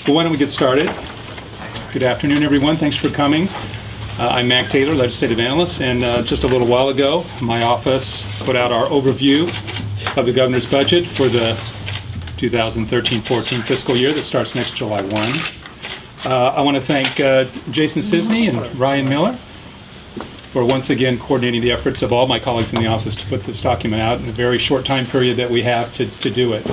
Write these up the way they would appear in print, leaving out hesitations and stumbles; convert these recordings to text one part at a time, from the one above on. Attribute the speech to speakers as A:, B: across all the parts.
A: Well, why don't we get started? Good afternoon, everyone. Thanks for coming. I'm Mac Taylor, Legislative Analyst, and just a little while ago, my office put out our overview of the governor's budget for the 2013-14 fiscal year that starts next July 1. I want to thank Jason Cisney and Ryan Miller for once again coordinating the efforts of all my colleagues in the office to put this document out in a very short time period that we have to do it.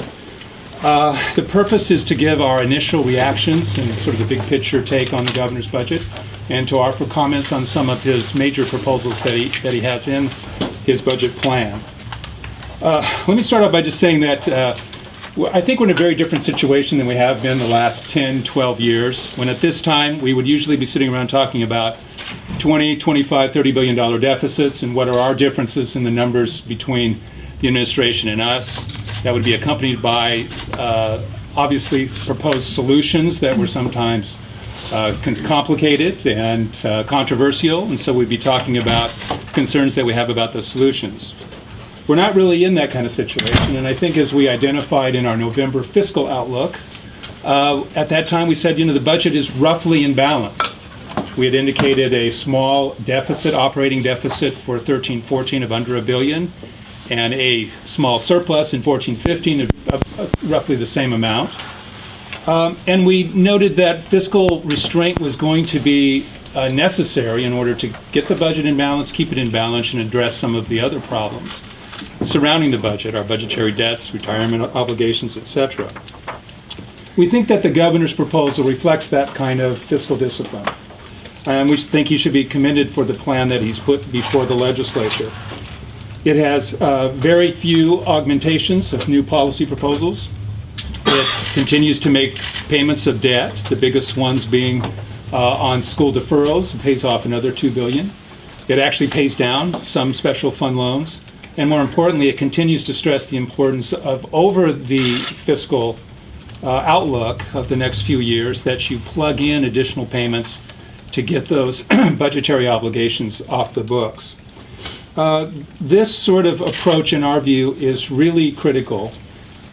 A: The purpose is to give our initial reactions and sort of the big picture take on the governor's budget, and to offer comments on some of his major proposals that he has in his budget plan. Let me start off by just saying that I think we're in a very different situation than we have been the last 10, 12 years, when at this time we would usually be sitting around talking about 20, 25, $30 billion deficits and what are our differences in the numbers between the administration and us. That would be accompanied by obviously proposed solutions that were sometimes complicated and controversial, and so we'd be talking about concerns that we have about those solutions. We're not really in that kind of situation, and I think as we identified in our November fiscal outlook, at that time we said, the budget is roughly in balance. We had indicated a small deficit, operating deficit for 13-14 of under $1 billion, and a small surplus in 14-15 of roughly the same amount. And we noted that fiscal restraint was going to be necessary in order to get the budget in balance, keep it in balance, and address some of the other problems surrounding the budget, our budgetary debts, retirement obligations, etc. We think that the governor's proposal reflects that kind of fiscal discipline. And we think he should be commended for the plan that he's put before the legislature. It has very few augmentations of new policy proposals. It continues to make payments of debt, the biggest ones being on school deferrals. It pays off another $2 billion. It actually pays down some special fund loans. And more importantly, it continues to stress the importance of, over the fiscal outlook of the next few years, that you plug in additional payments to get those budgetary obligations off the books. This sort of approach, in our view, is really critical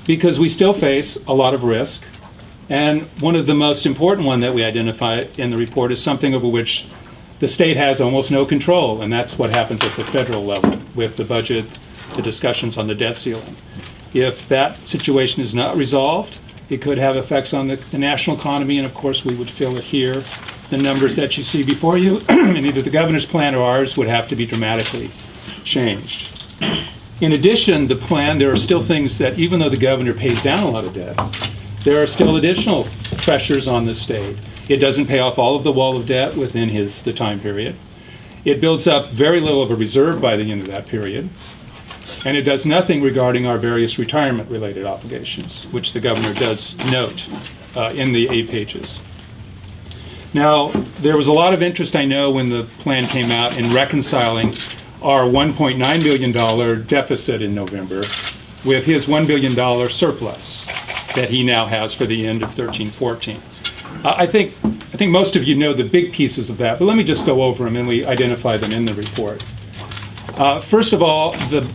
A: because we still face a lot of risk. And one of the most important one that we identify in the report is something over which the state has almost no control, and that's what happens at the federal level with the budget, the discussions on the debt ceiling. If that situation is not resolved, it could have effects on the national economy, and of course we would feel it here. The numbers that you see before you, in either the governor's plan or ours, would have to be dramatically changed. In addition, the plan, there are still things that, even though the governor pays down a lot of debt, there are still additional pressures on the state. It doesn't pay off all of the wall of debt within the time period. It builds up very little of a reserve by the end of that period. And it does nothing regarding our various retirement-related obligations, which the governor does note in the 8 pages. Now, there was a lot of interest, I know, when the plan came out in reconciling our $1.9 billion deficit in November with his $1 billion surplus that he now has for the end of 13-14. I think most of you know the big pieces of that, but let me just go over them, and we identify them in the report. First of all, the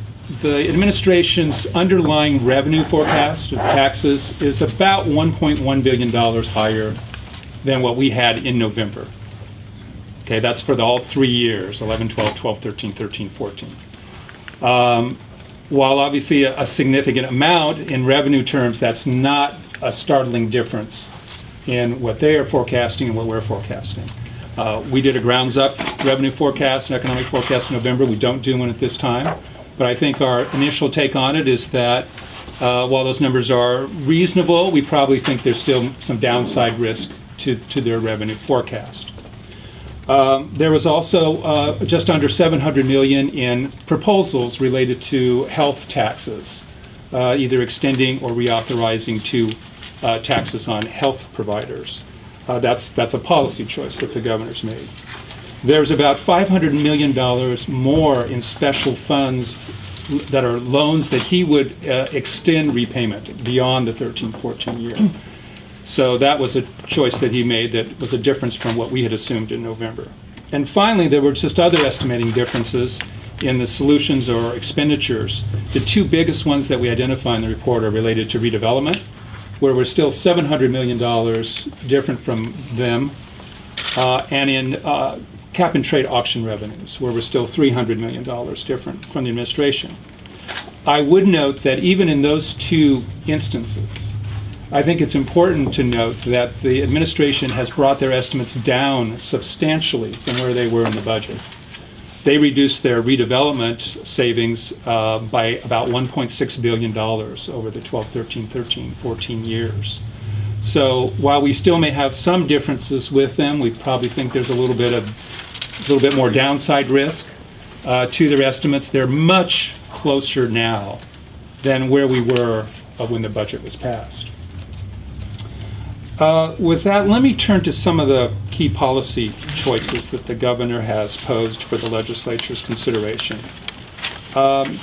A: administration's underlying revenue forecast of taxes is about $1.1 billion higher than what we had in November. Okay, that's for all 3 years, 11, 12, 12, 13, 13, 14. While obviously a significant amount in revenue terms, that's not a startling difference in what they are forecasting and what we're forecasting. We did a grounds-up revenue forecast and economic forecast in November. We don't do one at this time. But I think our initial take on it is that while those numbers are reasonable, we probably think there's still some downside risk to their revenue forecast. There was also just under $700 million in proposals related to health taxes, either extending or reauthorizing to taxes on health providers. That's a policy choice that the governor's made. There's about $500 million more in special funds that are loans that he would extend repayment beyond the 13-14 year. So that was a choice that he made that was a difference from what we had assumed in November. And finally, there were just other estimating differences in the solutions or expenditures. The 2 biggest ones that we identify in the report are related to redevelopment where we're still $700 million different from them, and in cap and trade auction revenues, where we're still $300 million different from the administration. I would note that even in those two instances, I think it's important to note that the administration has brought their estimates down substantially from where they were in the budget. They reduced their redevelopment savings by about $1.6 billion over the 14 years. So while we still may have some differences with them, we probably think there's a little bit more downside risk to their estimates. They're much closer now than where we were when the budget was passed. With that, let me turn to some of the key policy choices that the governor has posed for the legislature's consideration.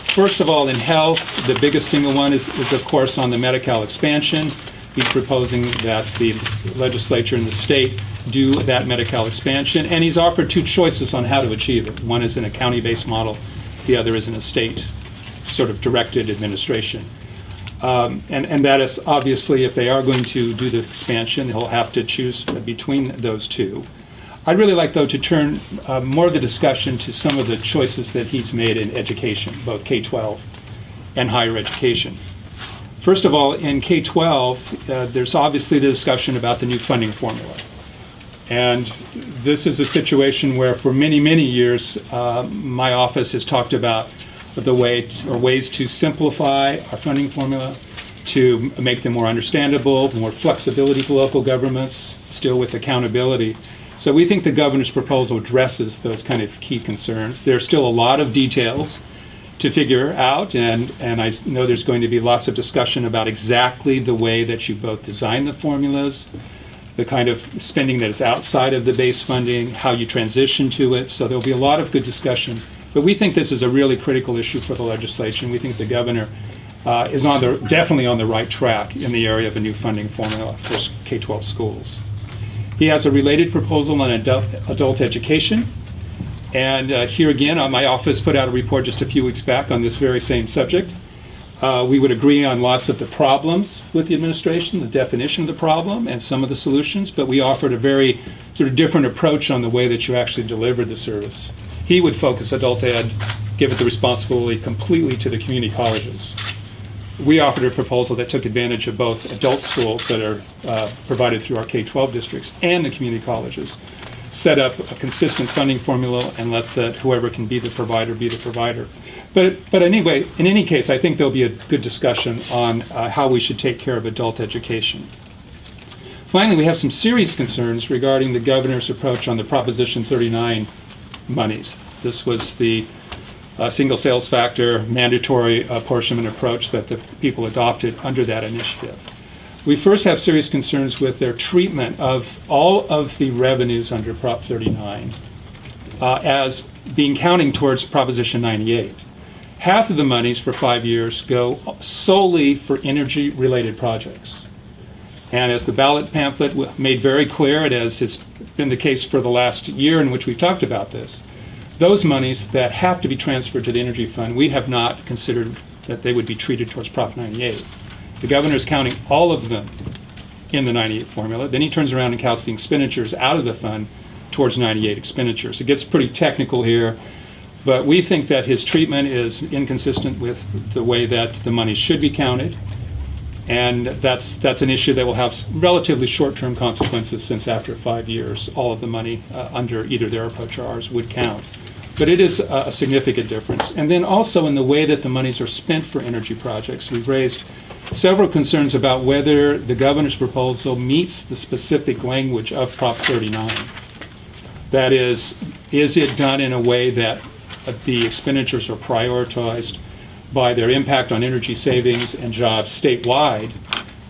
A: First of all, in health, the biggest single one is of course on the medi-cal expansion. He's proposing that the legislature and the state do that medi-cal expansion, and he's offered two choices on how to achieve it. One is in a county-based model, the other is in a state sort of directed administration. And that is obviously, if they are going to do the expansion, they'll have to choose between those two. I'd really like, though, to turn more of the discussion to some of the choices that he's made in education, both K-12 and higher education. First of all, in K-12, there's obviously the discussion about the new funding formula. And this is a situation where for many, many years, my office has talked about the ways to simplify our funding formula, to make them more understandable, more flexibility for local governments, still with accountability. So we think the governor's proposal addresses those kind of key concerns. There are still a lot of details to figure out, and I know there's going to be lots of discussion about exactly the way that you both design the formulas, the kind of spending that is outside of the base funding, how you transition to it. So there'll be a lot of good discussion. But we think this is a really critical issue for the legislation. We think the governor is definitely on the right track in the area of a new funding formula for K-12 schools. He has a related proposal on adult education. And here again, my office put out a report just a few weeks back on this very same subject. We would agree on lots of the problems with the administration, the definition of the problem, and some of the solutions, but we offered a very sort of different approach on the way that you actually delivered the service. He would focus adult ed, give it the responsibility completely to the community colleges. We offered a proposal that took advantage of both adult schools that are provided through our K-12 districts and the community colleges, set up a consistent funding formula and let whoever can be the provider be the provider. But anyway, in any case, I think there'll be a good discussion on how we should take care of adult education. Finally, we have some serious concerns regarding the governor's approach on the Proposition 39 monies. This was the single sales factor mandatory apportionment approach that the people adopted under that initiative. We first have serious concerns with their treatment of all of the revenues under Prop 39 as being counting towards Proposition 98. Half of the monies for 5 years go solely for energy-related projects. And as the ballot pamphlet made very clear, as it's been the case for the last year in which we've talked about this, those monies that have to be transferred to the Energy Fund, we have not considered that they would be treated towards Prop 98. The governor is counting all of them in the 98 formula. Then he turns around and counts the expenditures out of the fund towards 98 expenditures. It gets pretty technical here, but we think that his treatment is inconsistent with the way that the money should be counted. And that's an issue that will have relatively short-term consequences, since after 5 years, all of the money under either their approach or ours would count. But it is a significant difference. And then also in the way that the monies are spent for energy projects, we've raised several concerns about whether the governor's proposal meets the specific language of Prop 39. That is it done in a way that the expenditures are prioritized by their impact on energy savings and jobs statewide,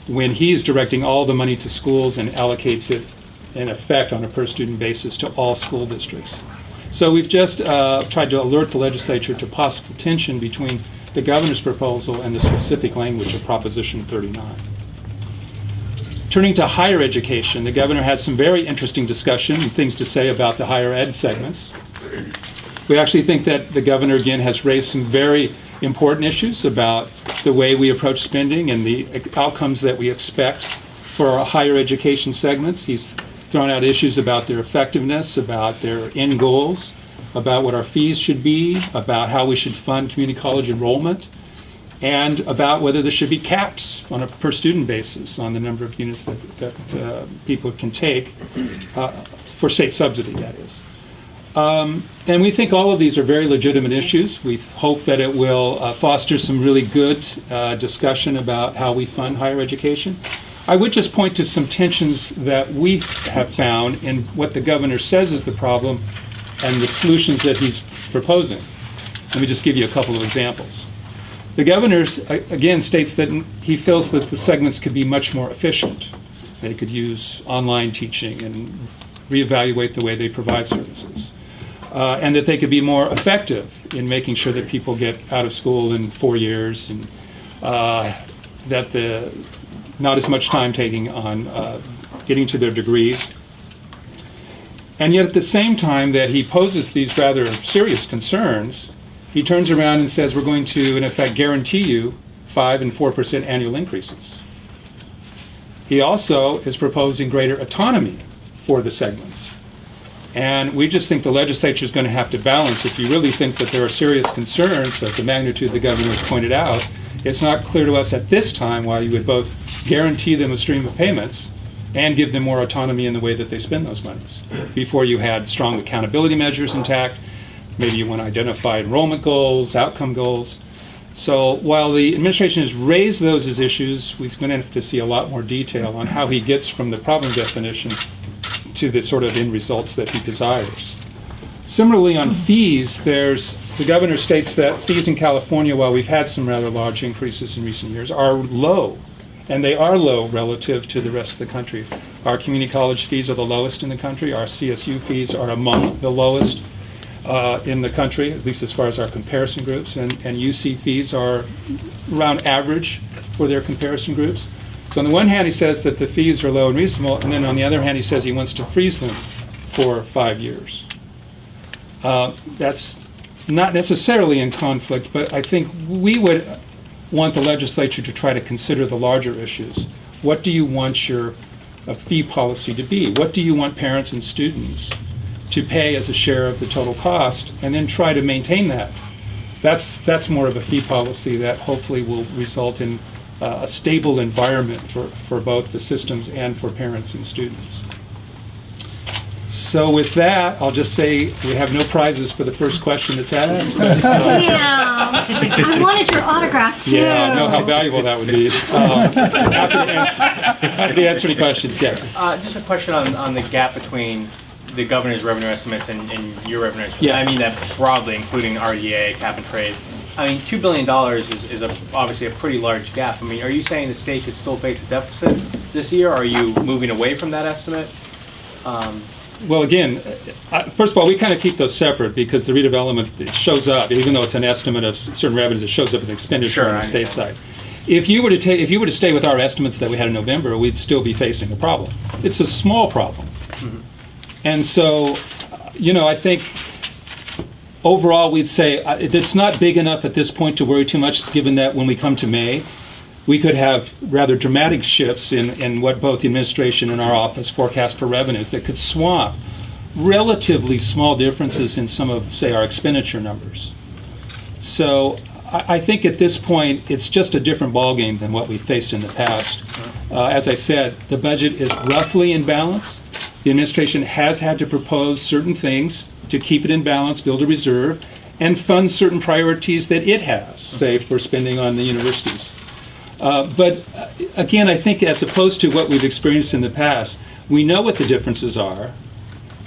A: when he is directing all the money to schools and allocates it in effect on a per student basis to all school districts. So we've just tried to alert the legislature to possible tension between the governor's proposal and the specific language of Proposition 39. Turning to higher education, the governor had some very interesting discussion and things to say about the higher ed segments. We actually think that the governor, again, has raised some very important issues about the way we approach spending and the outcomes that we expect for our higher education segments. He's thrown out issues about their effectiveness, about their end goals, about what our fees should be, about how we should fund community college enrollment, and about whether there should be caps on a per student basis on the number of units that people can take for state subsidy, that is. And we think all of these are very legitimate issues. We hope that it will foster some really good discussion about how we fund higher education. I would just point to some tensions that we have found in what the governor says is the problem and the solutions that he's proposing. Let me just give you a couple of examples. The governor, again, states that he feels that the segments could be much more efficient. They could use online teaching and reevaluate the way they provide services. And that they could be more effective in making sure that people get out of school in 4 years, and that not as much time taking on getting to their degrees. And yet at the same time that he poses these rather serious concerns, he turns around and says we're going to, in effect, guarantee you 5% and 4% annual increases. He also is proposing greater autonomy for the segments. And we just think the legislature is going to have to balance. If you really think that there are serious concerns of the magnitude the governor has pointed out, it's not clear to us at this time why you would both guarantee them a stream of payments and give them more autonomy in the way that they spend those monies. Before you had strong accountability measures intact, maybe you want to identify enrollment goals, outcome goals. So while the administration has raised those as issues, we're going to have to see a lot more detail on how he gets from the problem definition to the sort of end results that he desires. Similarly, on fees, the governor states that fees in California, while we've had some rather large increases in recent years, are low. And they are low relative to the rest of the country. Our community college fees are the lowest in the country. Our CSU fees are among the lowest in the country, at least as far as our comparison groups. And UC fees are around average for their comparison groups. So on the one hand, he says that the fees are low and reasonable, and then on the other hand, he says he wants to freeze them for 5 years. That's not necessarily in conflict, but I think we would want the legislature to try to consider the larger issues. What do you want your fee policy to be? What do you want parents and students to pay as a share of the total cost, and then try to maintain that? That's more of a fee policy that hopefully will result in a stable environment for both the systems and for parents and students. So with that, I'll just say we have no prizes for the first question that's asked.
B: Yeah, I wanted your autograph too.
A: Yeah, I know how valuable that would be. After the answer any questions, yeah.
C: Just a question on the gap between the governor's revenue estimates and your revenue estimates.
A: Yeah.
C: I mean that broadly, including RDA, cap and trade. I mean, $2 billion is obviously a pretty large gap. I mean, are you saying the state should still face a deficit this year, or are you moving away from that estimate?
A: Well, again, first of all, we kind of keep those separate because the redevelopment, it shows up, even though it's an estimate of certain revenues, it shows up in the expenditure on the state side. If you were to stay with our estimates that we had in November, we'd still be facing a problem. It's a small problem. Mm-hmm. And so, I think overall we'd say it's not big enough at this point to worry too much, given that when we come to May, we could have rather dramatic shifts in what both the administration and our office forecast for revenues that could swamp relatively small differences in some of, say, our expenditure numbers. So I think at this point, it's just a different ballgame than what we faced in the past. As I said, the budget is roughly in balance. The administration has had to propose certain things to keep it in balance, build a reserve, and fund certain priorities that it has, say, for spending on the universities. But again, I think as opposed to what we've experienced in the past, we know what the differences are,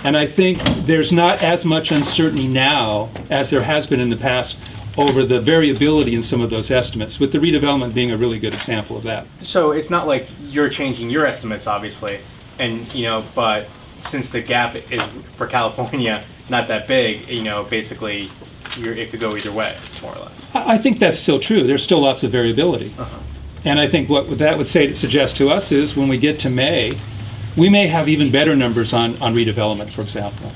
A: and I think there's not as much uncertainty now as there has been in the past over the variability in some of those estimates, with the redevelopment being a really good example of that.
C: So it's not like you're changing your estimates, obviously, and but since the gap is for California not that big, basically it could go either way, more or less.
A: I think that's still true. There's still lots of variability. Uh-huh. And I think what that would suggest to us is when we get to May, we may have even better numbers on redevelopment, for example.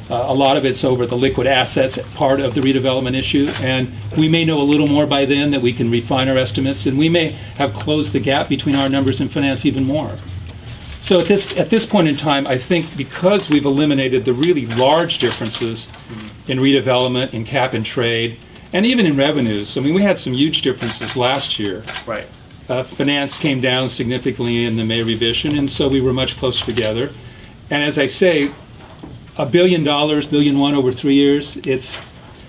A: A lot of it's over the liquid assets part of the redevelopment issue, and we may know a little more by then that we can refine our estimates, and we may have closed the gap between our numbers and finance even more. So at this point in time, I think because we've eliminated the really large differences in redevelopment, in cap and trade, and even in revenues. I mean, we had some huge differences last year.
C: Right.
A: Finance came down significantly in the May revision, and so we were much closer together. And as I say, $1 billion, $1.1 billion over 3 years,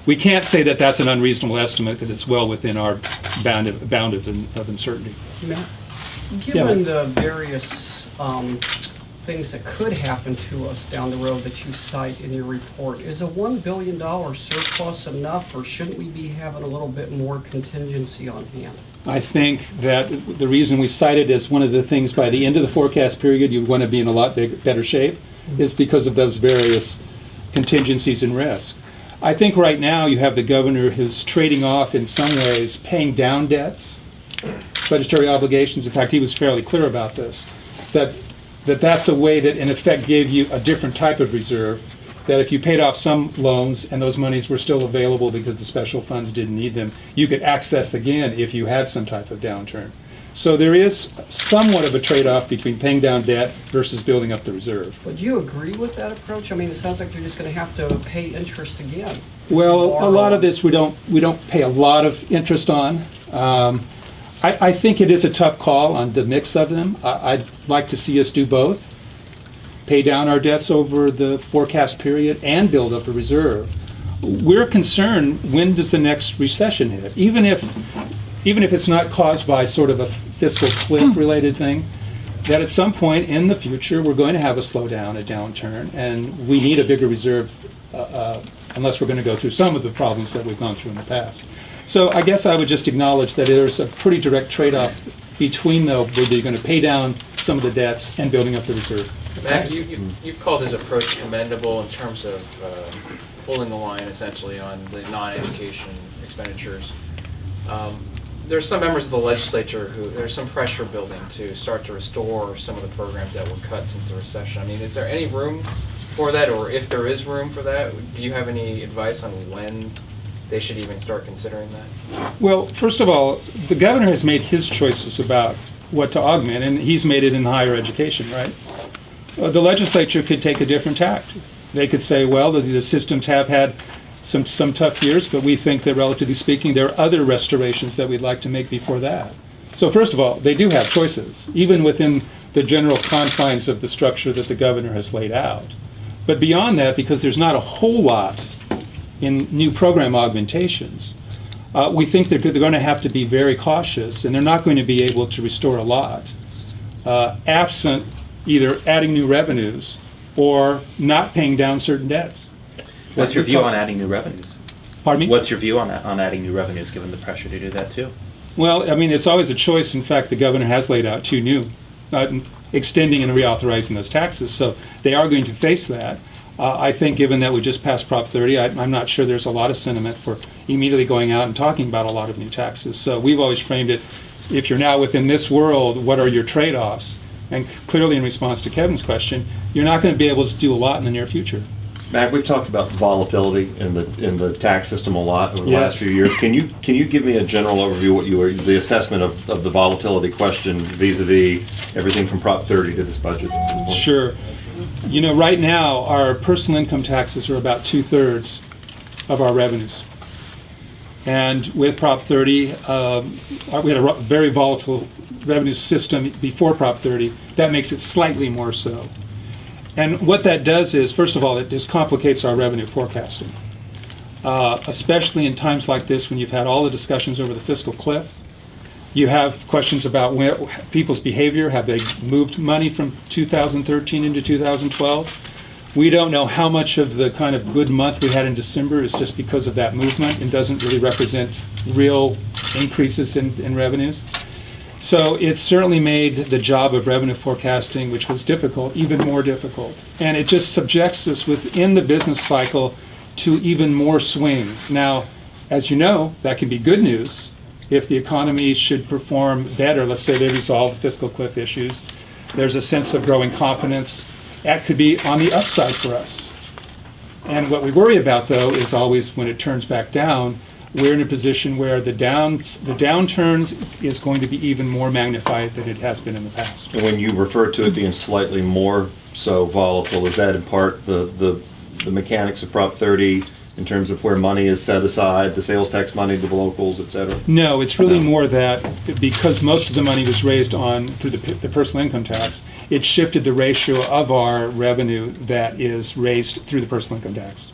A: we can't say that that's an unreasonable estimate because it's well within our bound of uncertainty.
D: Matt, given the various things that could happen to us down the road that you cite in your report, is a $1 billion surplus enough, or shouldn't we be having a little bit more contingency on hand?
A: I think that the reason we cite it as one of the things by the end of the forecast period you want to be in a lot better shape is because of those various contingencies and risk. I think right now you have the governor who's trading off in some ways paying down debts, budgetary obligations. In fact, he was fairly clear about this, that's a way that in effect gave you a different type of reserve, that if you paid off some loans and those monies were still available because the special funds didn't need them, you could access again if you had some type of downturn. So there is somewhat of a trade-off between paying down debt versus building up the reserve.
D: Would you agree with that approach? I mean, it sounds like you're just going to have to pay interest again.
A: Well, a lot of this we don't pay a lot of interest on. I think it is a tough call on the mix of them. I'd like to see us do both. Pay down our debts over the forecast period and build up a reserve. We're concerned, when does the next recession hit? Even if it's not caused by sort of a fiscal cliff related thing, that at some point in the future we're going to have a slowdown, a downturn, and we need a bigger reserve unless we're going to go through some of the problems that we've gone through in the past. So I guess I would just acknowledge that there's a pretty direct trade-off between whether you're going to pay down some of the debts and building up the reserve.
E: Matt, you've called his approach commendable in terms of pulling the line essentially on the non-education expenditures. There's some members of the legislature who there's some pressure building to start to restore some of the programs that were cut since the recession. I mean, is there any room for that, or if there is room for that, do you have any advice on when they should even start considering that?
A: Well, first of all, the governor has made his choices about what to augment, and he's made it in higher education, right? The legislature could take a different tack. They could say, well, the systems have had some tough years, but we think that relatively speaking, there are other restorations that we'd like to make before that. So first of all, they do have choices, even within the general confines of the structure that the governor has laid out. But beyond that, because there's not a whole lot in new program augmentations, we think that they're going to have to be very cautious, and they're not going to be able to restore a lot, absent either adding new revenues or not paying down certain debts.
F: What's your view on adding new revenues?
A: Pardon me?
F: What's your view on adding new revenues, given the pressure to do that too?
A: Well, I mean, it's always a choice. In fact, the governor has laid out two new, extending and reauthorizing those taxes. So they are going to face that. I think given that we just passed Prop 30, I'm not sure there's a lot of sentiment for immediately going out and talking about a lot of new taxes. So we've always framed it, if you're now within this world, what are your trade-offs? And clearly in response to Kevin's question, you're not going to be able to do a lot in the near future.
G: Mac, we've talked about volatility in the tax system a lot over the last few years. Can you give me a general overview of the assessment of the volatility question vis-a-vis everything from Prop 30 to this budget?
A: Sure. You know, right now our personal income taxes are about 2/3 of our revenues. And with Prop 30, we had a very volatile revenue system before Prop 30. That makes it slightly more so. And what that does is, first of all, it just complicates our revenue forecasting, especially in times like this when you've had all the discussions over the fiscal cliff. You have questions about people's behavior. Have they moved money from 2013 into 2012? We don't know how much of the kind of good month we had in December is just because of that movement and doesn't really represent real increases in revenues. So it's certainly made the job of revenue forecasting, which was difficult, even more difficult. And it just subjects us within the business cycle to even more swings. Now, as you know, that can be good news if the economy should perform better. Let's say they resolve the fiscal cliff issues. There's a sense of growing confidence. That could be on the upside for us. And what we worry about, though, is always when it turns back down, we're in a position where the downturns is going to be even more magnified than it has been in the past.
G: And when you refer to it being slightly more so volatile, is that in part the mechanics of Prop 30 in terms of where money is set aside, the sales tax money to the locals, et cetera?
A: No, it's really more that because most of the money was raised through the personal income tax, it shifted the ratio of our revenue that is raised through the personal income tax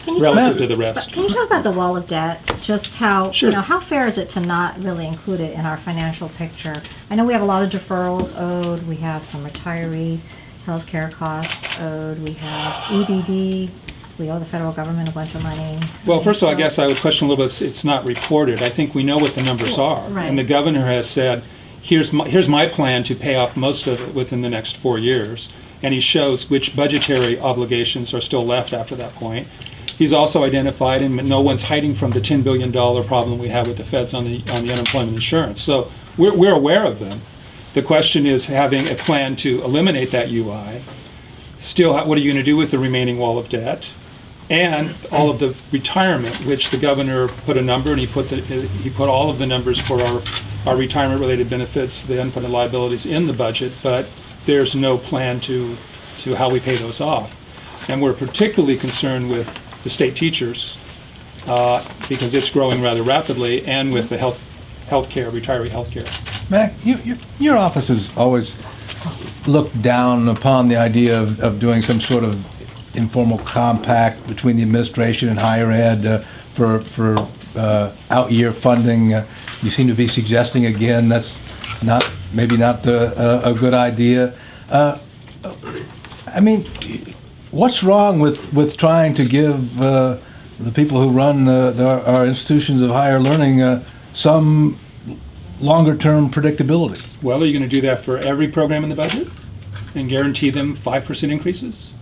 B: Can you
A: relative
B: talk,
A: to the rest.
B: Can you talk about the wall of debt? Just how,
A: Sure.
B: how fair is it to not really include it in our financial picture? I know we have a lot of deferrals owed. We have some retiree healthcare costs owed. We have EDD. We owe the federal government a bunch of money.
A: Well, first of all, I guess I would question a little bit, it's not reported. I think we know what the numbers are.
B: Right.
A: And the governor has said, here's my plan to pay off most of it within the next 4 years. And he shows which budgetary obligations are still left after that point. He's also identified, and no one's hiding from the $10 billion problem we have with the feds on the unemployment insurance. So we're aware of them. The question is having a plan to eliminate that UI. Still, what are you going to do with the remaining wall of debt? And all of the retirement, which the governor put a number, and he put all of the numbers for our retirement-related benefits, the unfunded liabilities in the budget, but there's no plan to how we pay those off. And we're particularly concerned with the state teachers because it's growing rather rapidly, and with the healthcare, retiree healthcare.
H: Mac, your office has always looked down upon the idea of doing some sort of informal compact between the administration and higher ed for out-year funding. You seem to be suggesting again that's maybe not a good idea. I mean, what's wrong with trying to give the people who run our institutions of higher learning some longer-term predictability?
A: Well, are you going to do that for every program in the budget and guarantee them 5% increases?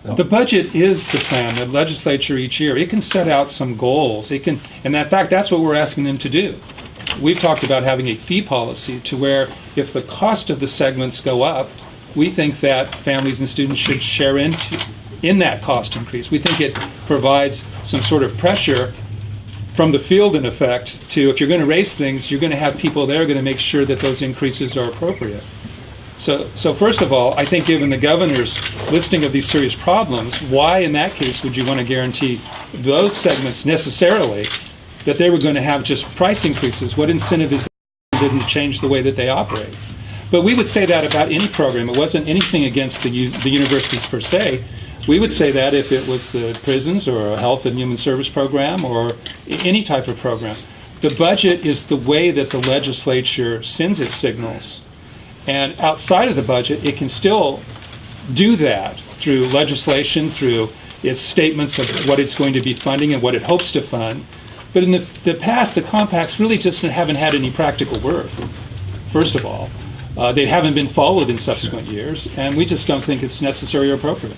A: The budget is the plan. The legislature each year, it can set out some goals. It can, and in fact, that's what we're asking them to do. We've talked about having a fee policy to where if the cost of the segments go up, we think that families and students should share in that cost increase. We think it provides some sort of pressure from the field, in effect, to if you're going to raise things, you're going to have people there going to make sure that those increases are appropriate. So first of all, I think given the governor's listing of these serious problems, why in that case would you want to guarantee those segments necessarily that they were going to have just price increases? What incentive is there didn't change the way that they operate? But we would say that about any program. It wasn't anything against the universities per se. We would say that if it was the prisons or a health and human service program or any type of program. The budget is the way that the legislature sends its signals. And outside of the budget, it can still do that through legislation, through its statements of what it's going to be funding and what it hopes to fund. But in the past, the compacts really just haven't had any practical worth, first of all. They haven't been followed in subsequent years, and we just don't think it's necessary or appropriate.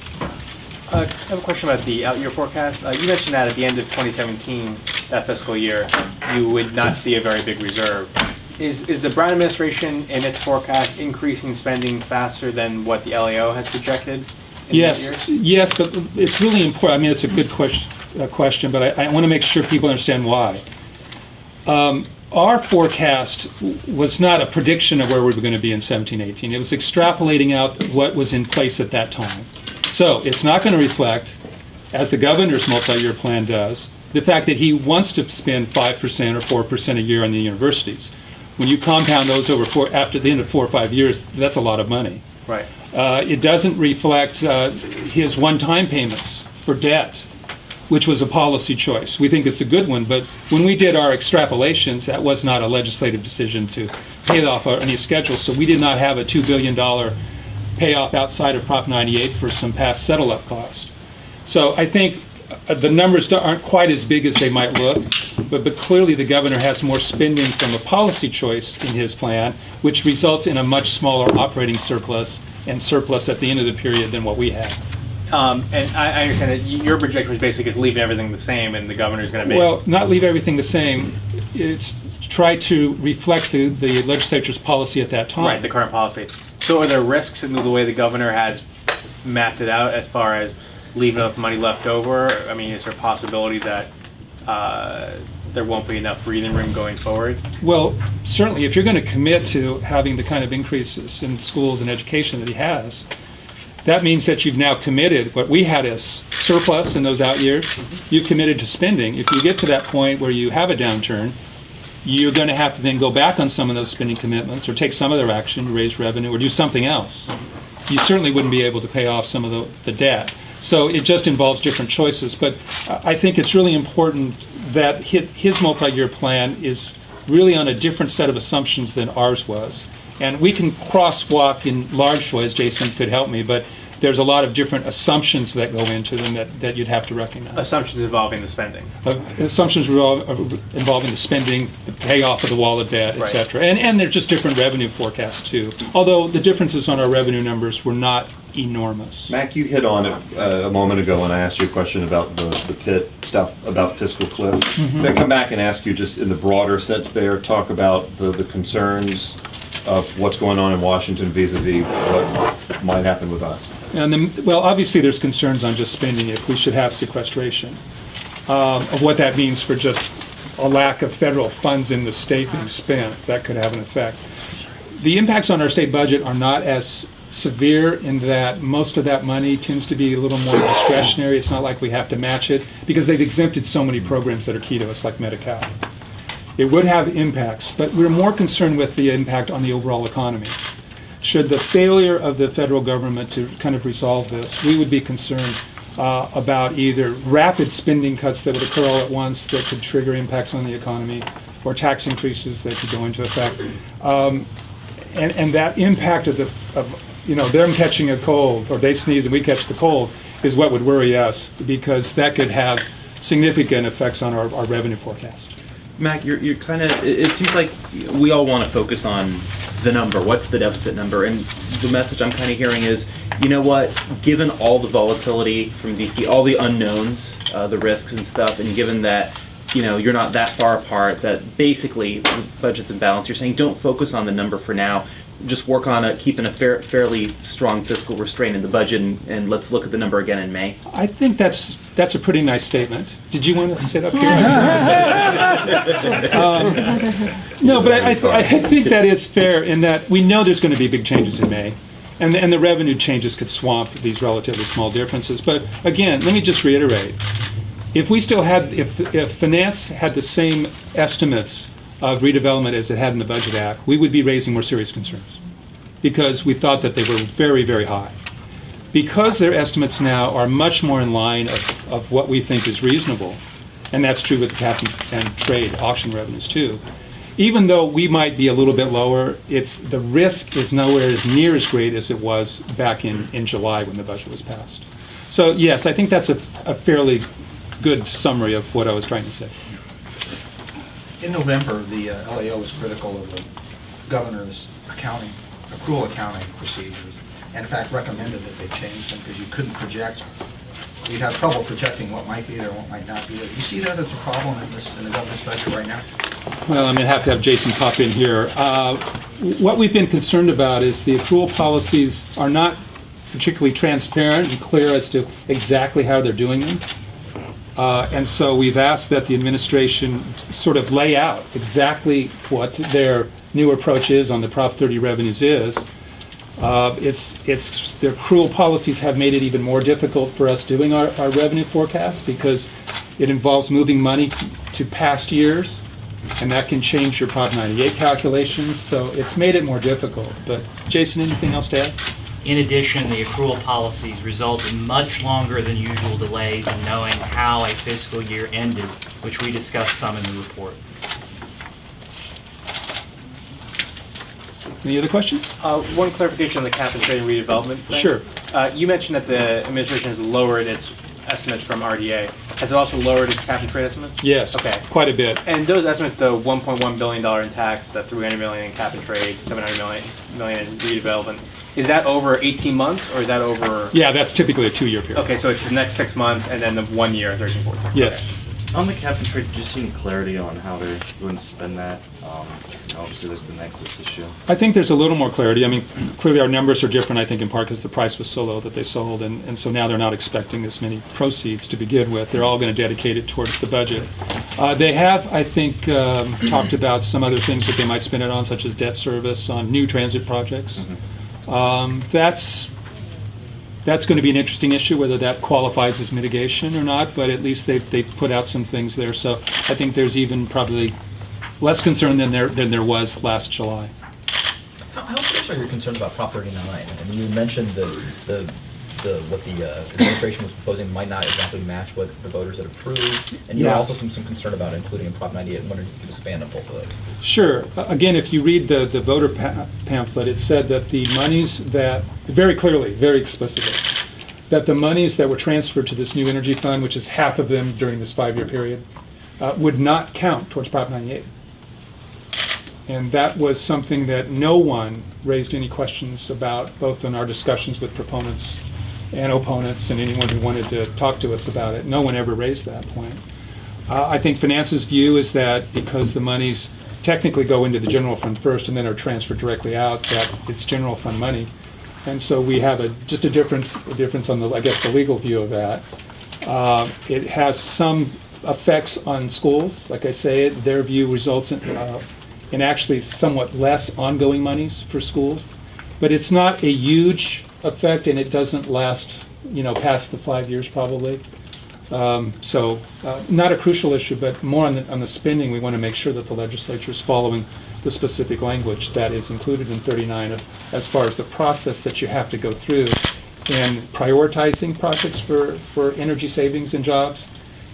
C: I have a question about the out-year forecast. You mentioned that at the end of 2017, that fiscal year, you would not see a very big reserve. Is the Brown administration in its forecast increasing spending faster than what the LAO has projected in
A: Yes, yes, but it's really important. I mean, it's a good question, but I want to make sure people understand why. Our forecast was not a prediction of where we were going to be in 17-18. It was extrapolating out what was in place at that time. So it's not going to reflect, as the governor's multi-year plan does, the fact that he wants to spend 5% or 4% a year on the universities. When you compound those over after the end of 4 or 5 years, that's a lot of money.
C: Right.
A: It doesn't reflect his one-time payments for debt, which was a policy choice. We think it's a good one, but when we did our extrapolations, that was not a legislative decision to pay off any schedule, so we did not have a $2 billion payoff outside of Prop 98 for some past settle-up cost. So I think the numbers aren't quite as big as they might look, but clearly the governor has more spending from a policy choice in his plan, which results in a much smaller operating surplus and surplus at the end of the period than what we have.
C: And I understand that your projection was basically just leaving everything the same, and the governor's going to make...
A: Well, not leave everything the same. It's try to reflect the legislature's policy at that time.
C: Right, the current policy. So are there risks in the way the governor has mapped it out as far as leave enough money left over? I mean, is there a possibility that there won't be enough breathing room going forward?
A: Well, certainly, if you're going to commit to having the kind of increases in schools and education that he has, that means that you've now committed what we had as surplus in those out years. You've committed to spending. If you get to that point where you have a downturn, you're going to have to then go back on some of those spending commitments or take some other action, raise revenue, or do something else. You certainly wouldn't be able to pay off some of the debt. So it just involves different choices. But I think it's really important that his multi-year plan is really on a different set of assumptions than ours was. And we can crosswalk in large ways. Jason could help me, but there's a lot of different assumptions that go into them that you'd have to recognize.
C: Assumptions involving the spending.
A: Assumptions involving the spending, the payoff of the wallet debt, et
C: Right.
A: cetera. And they're just different revenue forecasts, too. Although the differences on our revenue numbers were not enormous.
G: Mac, you hit on it a moment ago when I asked you a question about the Pitt stuff, about fiscal cliff. Can I come back and ask you just in the broader sense there, talk about the concerns of what's going on in Washington vis-a-vis what might happen with us?
A: And then, well, obviously there's concerns on just spending if we should have sequestration, of what that means for just a lack of federal funds in the state being spent. That could have an effect. The impacts on our state budget are not as severe in that most of that money tends to be a little more discretionary. It's not like we have to match it because they've exempted so many programs that are key to us, like medi-cal. It would have impacts, but we're more concerned with the impact on the overall economy. Should the failure of the federal government to kind of resolve this, we would be concerned about either rapid spending cuts that would occur all at once that could trigger impacts on the economy, or tax increases that could go into effect. And that impact of them catching a cold, or they sneeze and we catch the cold, is what would worry us, because that could have significant effects on our revenue forecast.
F: Mac, you're kind of, it seems like we all want to focus on the number. What's the deficit number? And the message I'm kind of hearing is, you know what, given all the volatility from DC, all the unknowns, the risks and stuff, and given that, you're not that far apart, that basically budget's in balance, you're saying don't focus on the number for now. Just work on keeping a fairly strong fiscal restraint in the budget, and let's look at the number again in May.
A: I think that's a pretty nice statement. Did you want to sit up here? No, but I think that is fair in that we know there's going to be big changes in May, and the revenue changes could swamp these relatively small differences. But again, let me just reiterate: if we still had, if finance had the same estimates of redevelopment as it had in the Budget Act, we would be raising more serious concerns because we thought that they were very, very high. Because their estimates now are much more in line of what we think is reasonable, and that's true with cap and trade auction revenues too, even though we might be a little bit lower, the risk is nowhere as near as great as it was back in July when the budget was passed. So yes, I think that's a fairly good summary of what I was trying to say.
I: In November, the LAO was critical of the governor's accrual accounting procedures, and in fact recommended that they change them because you couldn't project. You'd have trouble projecting what might be there and what might not be there. Do you see that as a problem in the governor's budget right now?
A: Well, I'm going to have Jason pop in here. What we've been concerned about is the accrual policies are not particularly transparent and clear as to exactly how they're doing them. And so we've asked that the administration sort of lay out exactly what their new approach is on the Prop 30 revenues is. Their accrual policies have made it even more difficult for us doing our revenue forecast because it involves moving money to past years, and that can change your Prop 98 calculations. So it's made it more difficult. But Jason, anything else to add?
J: In addition, the accrual policies result in much longer than usual delays in knowing how a fiscal year ended, which we discussed some in the report.
A: Any other questions?
C: One clarification on the cap and trade and redevelopment thing.
A: Sure.
C: You mentioned that the administration has lowered its estimates from RDA. Has it also lowered its cap and trade estimates?
A: Yes,
C: okay.
A: Quite a bit.
C: And those estimates, the $1.1 billion in tax, the $300 million in cap and trade, $700 million in redevelopment, is that over 18 months or is that over?
A: Yeah, that's typically a 2-year period.
C: Okay, so it's the next 6 months and then the 1 year, 13, 14.
A: Yes.
C: Okay.
K: On the cap and trade, did you see any clarity on how they're going to spend that? Obviously, there's the Nexus issue.
A: I think there's a little more clarity. I mean, clearly our numbers are different, I think, in part because the price was so low that they sold, and so now they're not expecting as many proceeds to begin with. They're all going to dedicate it towards the budget. They have, I think, talked about some other things that they might spend it on, such as debt service on new transit projects. That's going to be an interesting issue, whether that qualifies as mitigation or not, but at least they've put out some things there. So I think there's even probably less concern than there was last July.
L: How close are your concerns about Prop 39? I mean, you mentioned what the administration was proposing might not exactly match what the voters had approved, and you had also some concern about including in Prop 98. I'm wondering if you could expand on both of those.
A: Sure. Again, if you read the voter pamphlet, it said that the monies that, very clearly, very explicitly, that the monies that were transferred to this new energy fund, which is half of them during this 5-year period, would not count towards Prop 98. And that was something that no one raised any questions about, both in our discussions with proponents and opponents and anyone who wanted to talk to us about it. No one ever raised that point. I think Finance's view is that because the monies technically go into the general fund first and then are transferred directly out, that it's general fund money. And so we have just a difference on the, I guess, the legal view of that. It has some effects on schools. Like I say, their view results in actually somewhat less ongoing monies for schools. But it's not a huge effect, and it doesn't last, past the 5 years probably. So not a crucial issue, but more on the spending. We want to make sure that the legislature is following the specific language that is included in 39 as far as the process that you have to go through in prioritizing projects for energy savings and jobs,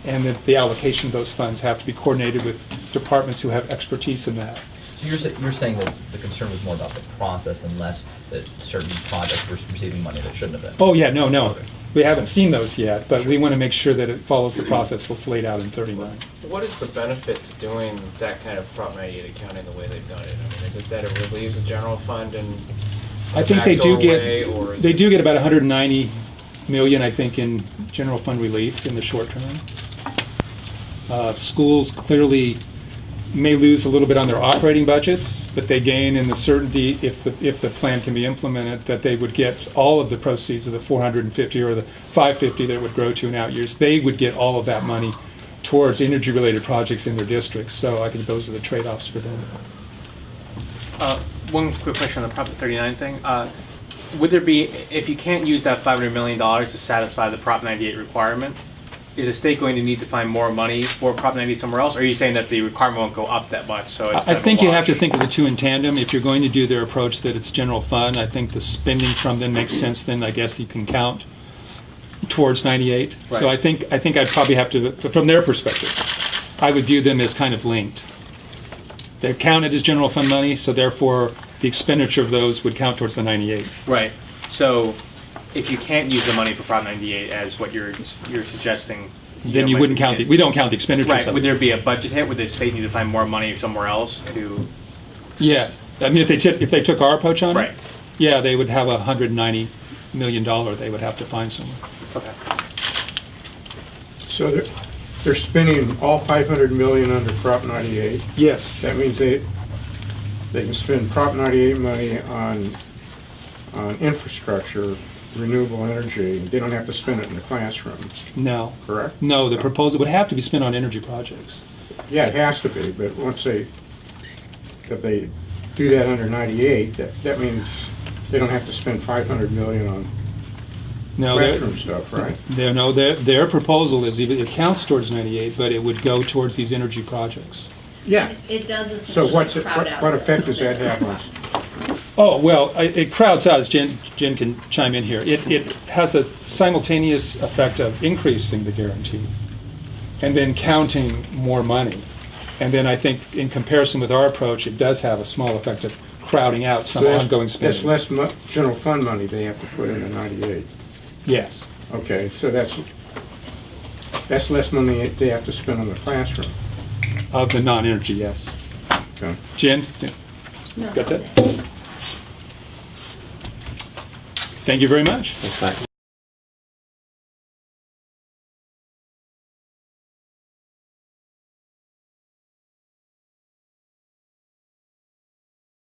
A: and that the allocation of those funds have to be coordinated with departments who have expertise in that.
L: So you're saying that the concern was more about the process and less that certain projects were receiving money that shouldn't have been?
A: Oh, yeah, no.
L: Okay.
A: We haven't seen those yet, but we want to make sure that it follows the process that's laid out in 39.
E: What is the benefit to doing that kind of Prop 98 accounting the way they've done it? I mean, is it that it relieves the general fund and
A: I think they do
E: get
A: get about 190 million, I think, in general fund relief in the short term. Schools clearly may lose a little bit on their operating budgets, but they gain in the certainty, if the plan can be implemented, that they would get all of the proceeds of the 450 or the 550 that it would grow to in out years. They would get all of that money towards energy-related projects in their districts. So I think those are the trade-offs for them.
C: One quick question on the Prop 39 thing. Would there be, if you can't use that $500 million to satisfy the Prop 98 requirement, is the state going to need to find more money for Prop 98 somewhere else? Or are you saying that the requirement won't go up that much? So it's
A: I think you have to think of the two in tandem. If you're going to do their approach that it's general fund, I think the spending from them makes sense. Then I guess you can count towards 98.
C: Right.
A: So I think I'd probably have to, from their perspective, I would view them as kind of linked. They're counted as general fund money, so therefore the expenditure of those would count towards the 98.
C: Right. So if you can't use the money for Prop 98 as what you're suggesting,
A: Then you wouldn't count we don't count the expenditures.
C: Right.
A: of
C: Would
A: it.
C: there be a budget hit? Would the state need to find more money somewhere else to?
A: Yeah. I mean, if they took our approach on
C: Right.
A: it, yeah, they would have $190 million they would have to find somewhere.
C: Okay.
M: So they're spending all 500 million under Prop 98.
A: Yes.
M: That means they can spend Prop 98 money on infrastructure, renewable energy. They don't have to spend it in the classroom.
A: No.
M: Correct?
A: No, the proposal would have to be spent on energy projects.
M: Yeah, it has to be, but once if they do that under 98, that means they don't have to spend 500 million on classroom stuff, right?
A: Their proposal is it counts towards 98, but it would go towards these energy projects.
M: Yeah.
N: It does
M: So
N: essentially crowd out.
M: what effect does that have on?
A: Oh, well, it crowds out, as Jen can chime in here. It has a simultaneous effect of increasing the guarantee and then counting more money. And then I think in comparison with our approach, it does have a small effect of crowding out some ongoing spending.
M: That's less general fund money they have to put in the 98.
A: Yes.
M: Okay, so that's less money they have to spend on the classroom.
A: Of the non-energy, yes.
M: Okay.
A: Jen, got that? Thank you very much.
F: Thanks, Matt.